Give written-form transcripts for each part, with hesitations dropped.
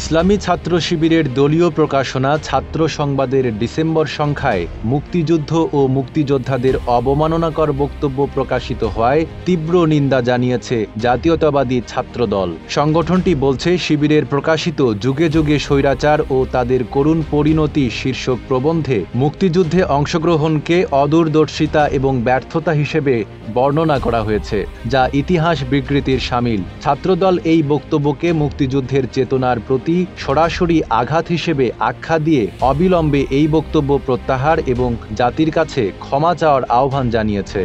ইসলামী ছাত্র শিবিরের দলীয় প্রকাশনা ছাত্র সংবাদের ডিসেম্বর সংখ্যায় মুক্তিযুদ্ধ ও মুক্তিযোদ্ধাদের অবমাননাকর বক্তব্য প্রকাশিত হওয়ায় তীব্র নিন্দা জানিয়েছে জাতীয়তাবাদী ছাত্রদল। সংগঠনটি বলছে, শিবিরের প্রকাশিত যুগে যুগে স্বৈরাচার ও তাদের করুণ পরিণতি শীর্ষক প্রবন্ধে মুক্তিযুদ্ধে অংশগ্রহণকে অদূরদর্শিতা এবং ব্যর্থতা হিসেবে বর্ণনা করা হয়েছে, যা ইতিহাস বিকৃতির শামিল। ছাত্রদল এই বক্তব্যকে মুক্তিযুদ্ধের চেতনার প্রতি সরাসরি আঘাত হিসেবে আখ্যা দিয়ে অবিলম্বে এই বক্তব্য প্রত্যাহার এবং জাতির কাছে ক্ষমা চাওয়ার আহ্বান জানিয়েছে।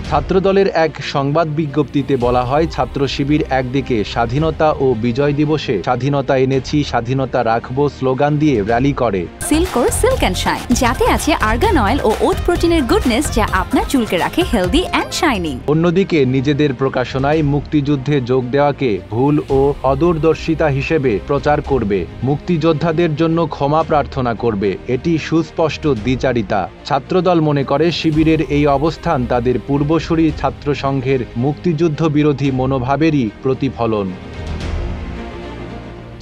ছাত্রদলের এক সংবাদ বিজ্ঞপ্তিতে বলা হয়, ছাত্র শিবির একদিকে স্বাধীনতা ও বিজয় দিবসে স্বাধীনতা এনেছি, স্বাধীনতা রাখবো স্লোগান দিয়ে র্যালি করে। সিল্কোর সিল্ক অ্যান্ড শাইন, যাতে আছে আর্গান অয়েল ও ওট প্রোটিনের গুডনেস, যা আপনার চুলকে রাখে হেলদি অ্যান্ড শাইনিং। অন্যদিকে নিজেদের প্রকাশনায় মুক্তিযুদ্ধে যোগ দেওয়াকে ভুল ও অদূরদর্শিতা হিসেবে প্রচার করবে, মুক্তিযোদ্ধাদের জন্য ক্ষমা প্রার্থনা করবে। এটি সুস্পষ্ট দ্বিচারিতা। ছাত্রদল মনে করে, শিবিরের এই অবস্থান তাদের পূর্বসূরি ছাত্র সংঘের মুক্তিযুদ্ধ বিরোধী মনোভাবেরই প্রতিফলন।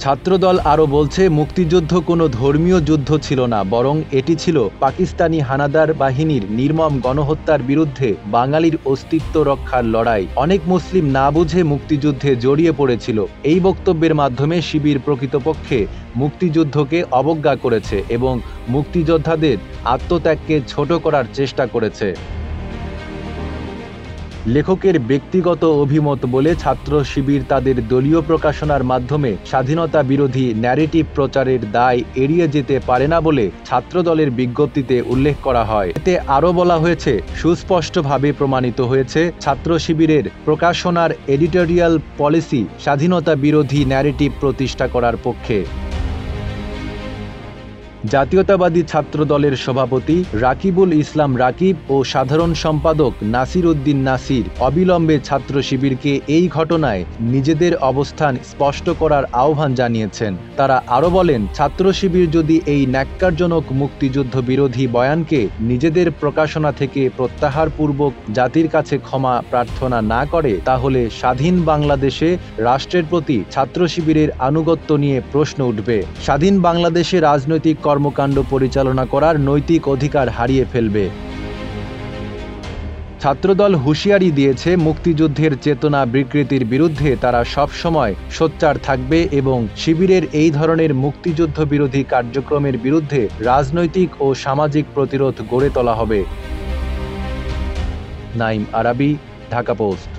ছাত্রদল আরও বলছে, মুক্তিযুদ্ধ কোনো ধর্মীয় যুদ্ধ ছিল না, বরং এটি ছিল পাকিস্তানি হানাদার বাহিনীর নির্মম গণহত্যার বিরুদ্ধে বাঙালির অস্তিত্ব রক্ষার লড়াই। অনেক মুসলিম না বুঝে মুক্তিযুদ্ধে জড়িয়ে পড়েছিল। এই বক্তব্যের মাধ্যমে শিবির প্রকৃতপক্ষে মুক্তিযুদ্ধকে অবজ্ঞা করেছে এবং মুক্তিযোদ্ধাদের আত্মত্যাগকে ছোট করার চেষ্টা করেছে। লেখকের ব্যক্তিগত অভিমত বলে ছাত্র শিবির তাদের দলীয় প্রকাশনার মাধ্যমে স্বাধীনতা বিরোধী ন্যারেটিভ প্রচারের দায় এড়িয়ে যেতে পারে না বলে ছাত্রদলের বিজ্ঞপ্তিতে উল্লেখ করা হয়। এতে আরও বলা হয়েছে, সুস্পষ্টভাবে প্রমাণিত হয়েছে ছাত্র শিবিরের প্রকাশনার এডিটোরিয়াল পলিসি স্বাধীনতা বিরোধী ন্যারেটিভ প্রতিষ্ঠা করার পক্ষে। জাতীয়তাবাদী ছাত্রদলের সভাপতি রাকিবুল ইসলাম রাকিব ও সাধারণ সম্পাদক নাসির উদ্দিন নাসির অবিলম্বে ছাত্র শিবিরকে এই ঘটনায় নিজেদের অবস্থান স্পষ্ট করার আহ্বান জানিয়েছেন। তারা আরও বলেন, ছাত্র শিবির যদি এই ন্যাক্কারজনক মুক্তিযুদ্ধ বিরোধী বয়ানকে নিজেদের প্রকাশনা থেকে প্রত্যাহারপূর্বক জাতির কাছে ক্ষমা প্রার্থনা না করে, তাহলে স্বাধীন বাংলাদেশে রাষ্ট্রের প্রতি ছাত্র শিবিরের আনুগত্য নিয়ে প্রশ্ন উঠবে। স্বাধীন বাংলাদেশে রাজনৈতিক কর্মকাণ্ড পরিচালনা করার নৈতিক অধিকার হারিয়ে ফেলবে। ছাত্রদল হুঁশিয়ারি দিয়েছে, মুক্তিযুদ্ধের চেতনা বিকৃতির বিরুদ্ধে তারা সবসময় সোচ্চার থাকবে এবং শিবিরের এই ধরনের মুক্তিযুদ্ধ বিরোধী কার্যক্রমের বিরুদ্ধে রাজনৈতিক ও সামাজিক প্রতিরোধ গড়ে তোলা হবে। নাইম আরাবী, ঢাকা পোস্ট।